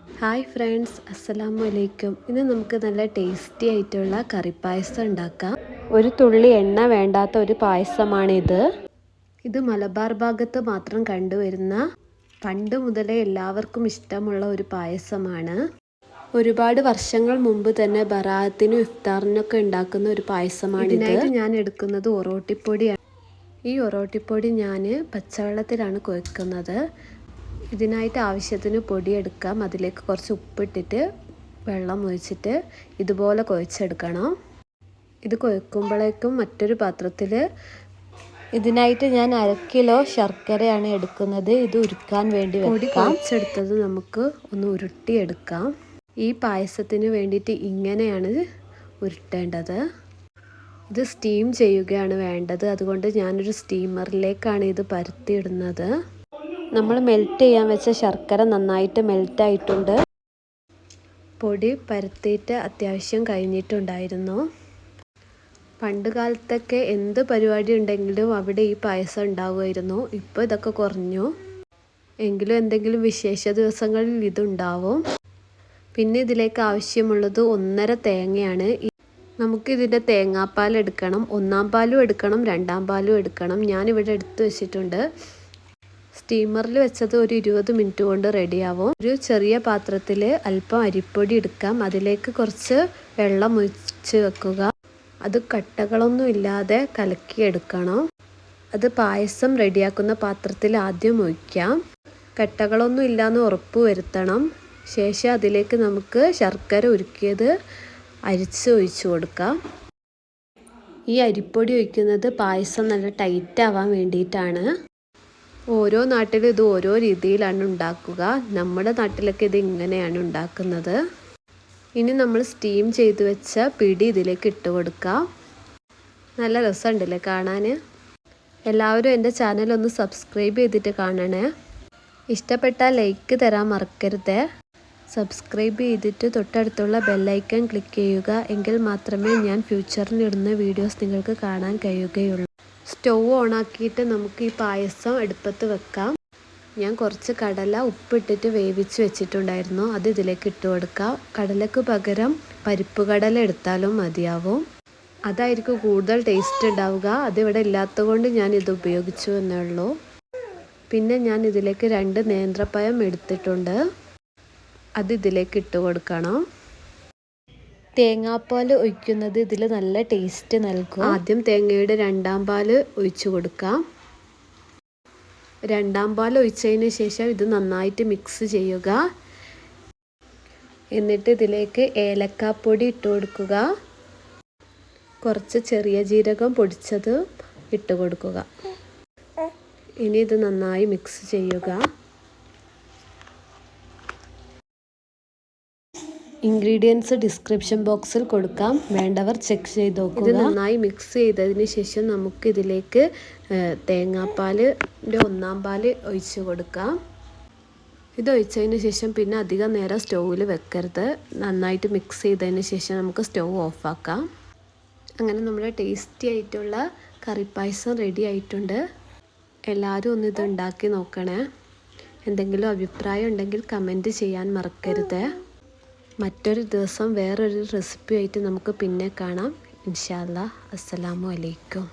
Hi friends, അസ്സലാമു അലൈക്കും. ഇന്ന് നമുക്ക് നല്ല ടേസ്റ്റി ആയിട്ടുള്ള കറിപ്പായസം ഉണ്ടാക്കാം. ഒരു തുള്ളി എണ്ണ വേണ്ടാത്ത ഒരു പായസമാണിത്. ഇത് മലബാർ ഭാഗത്ത് മാത്രം കണ്ടുവരുന്ന പണ്ട് മുതലേ എല്ലാവർക്കും ഇഷ്ടമുള്ള ഒരു പായസമാണ്. ഒരുപാട് വർഷങ്ങൾ മുമ്പ് തന്നെ ബറാഅത്തിനും ഇഫ്താറിനൊക്കെ ഉണ്ടാക്കുന്ന ഒരു പായസമാണ്. ഇതിനായിട്ട് ഞാൻ എടുക്കുന്നത് ഒറോട്ടിപ്പൊടിയാണ്. ഈ ഒറോട്ടിപ്പൊടി ഞാൻ പച്ചവെള്ളത്തിലാണ് കുഴക്കുന്നത്. ഇതിനായിട്ട് ആവശ്യത്തിന് പൊടിയെടുക്കാം. അതിലേക്ക് കുറച്ച് ഉപ്പിട്ടിട്ട് വെള്ളം ഒഴിച്ചിട്ട് ഇതുപോലെ കുഴച്ചെടുക്കണം. ഇത് കുഴക്കുമ്പോഴേക്കും മറ്റൊരു പാത്രത്തിൽ ഇതിനായിട്ട് ഞാൻ 1/2 കിലോ ശർക്കരയാണ് എടുക്കുന്നത്. ഇത് ഉരുക്കാൻ വേണ്ടി പൊടി കുഴച്ചെടുത്തത് നമുക്ക് ഒന്ന് ഉരുട്ടിയെടുക്കാം. ഈ പായസത്തിന് വേണ്ടിയിട്ട് ഇങ്ങനെയാണ് ഉരുട്ടേണ്ടത്. ഇത് സ്റ്റീം ചെയ്യുകയാണ് വേണ്ടത്. അതുകൊണ്ട് ഞാനൊരു സ്റ്റീമറിലേക്കാണ് ഇത് പരത്തിയിടുന്നത്. നമ്മൾ മെൽറ്റ് ചെയ്യാൻ വെച്ച ശർക്കര നന്നായിട്ട് മെൽറ്റായിട്ടുണ്ട്. പൊടി പരത്തിയിട്ട് അത്യാവശ്യം കഴിഞ്ഞിട്ടുണ്ടായിരുന്നു. പണ്ട് കാലത്തൊക്കെ എന്ത് പരിപാടി ഉണ്ടെങ്കിലും അവിടെ ഈ പായസം ഉണ്ടാവുമായിരുന്നു. ഇപ്പോൾ ഇതൊക്കെ കുറഞ്ഞു. എങ്കിലും എന്തെങ്കിലും വിശേഷ ദിവസങ്ങളിൽ ഇതുണ്ടാവും. പിന്നെ ഇതിലേക്ക് ആവശ്യമുള്ളത് 1/2 തേങ്ങയാണ്. നമുക്കിതിൻ്റെ തേങ്ങാപ്പാൽ എടുക്കണം. 1-ാം പാലും എടുക്കണം, 2-ാം പാലും എടുക്കണം. ഞാനിവിടെ എടുത്തു വെച്ചിട്ടുണ്ട്. സ്റ്റീമറിൽ വെച്ചത് ഒരു 20 മിനിറ്റ് കൊണ്ട് റെഡിയാവും. ഒരു ചെറിയ പാത്രത്തിൽ അല്പം അരിപ്പൊടി എടുക്കാം. അതിലേക്ക് കുറച്ച് വെള്ളം ഒഴിച്ച് വെക്കുക. അത് കട്ടകളൊന്നും ഇല്ലാതെ കലക്കിയെടുക്കണം. അത് പായസം റെഡിയാക്കുന്ന പാത്രത്തിൽ ആദ്യം ഒഴിക്കാം. കട്ടകളൊന്നും ഇല്ലാന്ന് ഉറപ്പ് വരുത്തണം. ശേഷം അതിലേക്ക് നമുക്ക് ശർക്കര ഉരുക്കിയത് അരിച്ച് ഒഴിച്ചു കൊടുക്കാം. ഈ അരിപ്പൊടി ഒഴിക്കുന്നത് പായസം നല്ല ടൈറ്റ് ആവാൻ വേണ്ടിയിട്ടാണ്. ഓരോ നാട്ടിലും ഇത് ഓരോ രീതിയിലാണ് ഉണ്ടാക്കുക. നമ്മുടെ നാട്ടിലൊക്കെ ഇത് ഇങ്ങനെയാണ് ഉണ്ടാക്കുന്നത്. ഇനി നമ്മൾ സ്റ്റീം ചെയ്ത് വെച്ച പിടി ഇതിലേക്ക് ഇട്ട് കൊടുക്കാം. നല്ല രസമുണ്ടല്ലേ കാണാൻ? എല്ലാവരും എൻ്റെ ചാനൽ ഒന്ന് സബ്സ്ക്രൈബ് ചെയ്തിട്ട് കാണണേ. ഇഷ്ടപ്പെട്ടാൽ ലൈക്ക് തരാൻ മറക്കരുത്. സബ്സ്ക്രൈബ് ചെയ്തിട്ട് തൊട്ടടുത്തുള്ള ബെല്ലൈക്കൺ ക്ലിക്ക് ചെയ്യുക. എങ്കിൽ മാത്രമേ ഞാൻ ഫ്യൂച്ചറിൽ ഇടുന്ന വീഡിയോസ് നിങ്ങൾക്ക് കാണാൻ കഴിയുകയുള്ളൂ. സ്റ്റൗ ഓണാക്കിയിട്ട് നമുക്ക് ഈ പായസം അടുപ്പത്ത് വെക്കാം. ഞാൻ കുറച്ച് കടല ഉപ്പിട്ടിട്ട് വേവിച്ച് വെച്ചിട്ടുണ്ടായിരുന്നു. അത് ഇതിലേക്ക് ഇട്ട് കൊടുക്കാം. കടലയ്ക്ക് പകരം പരിപ്പ് കടല എടുത്താലും മതിയാവും. അതായിരിക്കും കൂടുതൽ ടേസ്റ്റ് ഉണ്ടാവുക. അതിവിടെ ഇല്ലാത്തതുകൊണ്ട് ഞാൻ ഇത് ഉപയോഗിച്ചു എന്നേ ഉള്ളൂ. പിന്നെ ഞാൻ ഇതിലേക്ക് 2 നേന്ത്രപ്പഴം എടുത്തിട്ടുണ്ട്. അത് ഇതിലേക്ക് ഇട്ട് കൊടുക്കണം. തേങ്ങാപ്പാൽ ഒഴിക്കുന്നത് ഇതിൽ നല്ല ടേസ്റ്റ് നൽകും. ആദ്യം തേങ്ങയുടെ 2-ാം പാൽ ഒഴിച്ചു കൊടുക്കാം. 2-ാം പാൽ ഒഴിച്ചതിന് ശേഷം ഇത് നന്നായിട്ട് മിക്സ് ചെയ്യുക. എന്നിട്ട് ഇതിലേക്ക് ഏലക്കാപ്പൊടി ഇട്ട് കൊടുക്കുക. കുറച്ച് ചെറിയ ജീരകം പൊടിച്ചത് ഇട്ട് കൊടുക്കുക. ഇനി ഇത് നന്നായി മിക്സ് ചെയ്യുക. ഇൻഗ്രീഡിയൻസ് ഡിസ്ക്രിപ്ഷൻ ബോക്സിൽ കൊടുക്കാം. വേണ്ടവർ ചെക്ക് ചെയ്ത് നോക്കുക. ഇത് നന്നായി മിക്സ് ചെയ്തതിന് ശേഷം നമുക്ക് ഇതിലേക്ക് തേങ്ങാപ്പാലിൻ്റെ 1-ാം പാൽ ഒഴിച്ച് കൊടുക്കാം. ഇത് ഒഴിച്ചതിന് ശേഷം പിന്നെ അധികം നേരം സ്റ്റൗവിൽ വെക്കരുത്. നന്നായിട്ട് മിക്സ് ചെയ്തതിന് ശേഷം നമുക്ക് സ്റ്റൗ ഓഫാക്കാം. അങ്ങനെ നമ്മുടെ ടേസ്റ്റി ആയിട്ടുള്ള കറിപ്പായസം റെഡി ആയിട്ടുണ്ട്. എല്ലാവരും ഒന്ന് ഇത് ഉണ്ടാക്കി നോക്കണേ. എന്തെങ്കിലും അഭിപ്രായം ഉണ്ടെങ്കിൽ കമൻറ്റ് ചെയ്യാൻ മറക്കരുത്. മറ്റൊരു ദിവസം വേറൊരു റെസിപ്പി ആയിട്ട് നമുക്ക് പിന്നെ കാണാം. ഇൻഷാ അല്ലാഹ്. അസ്സലാമു അലൈക്കും.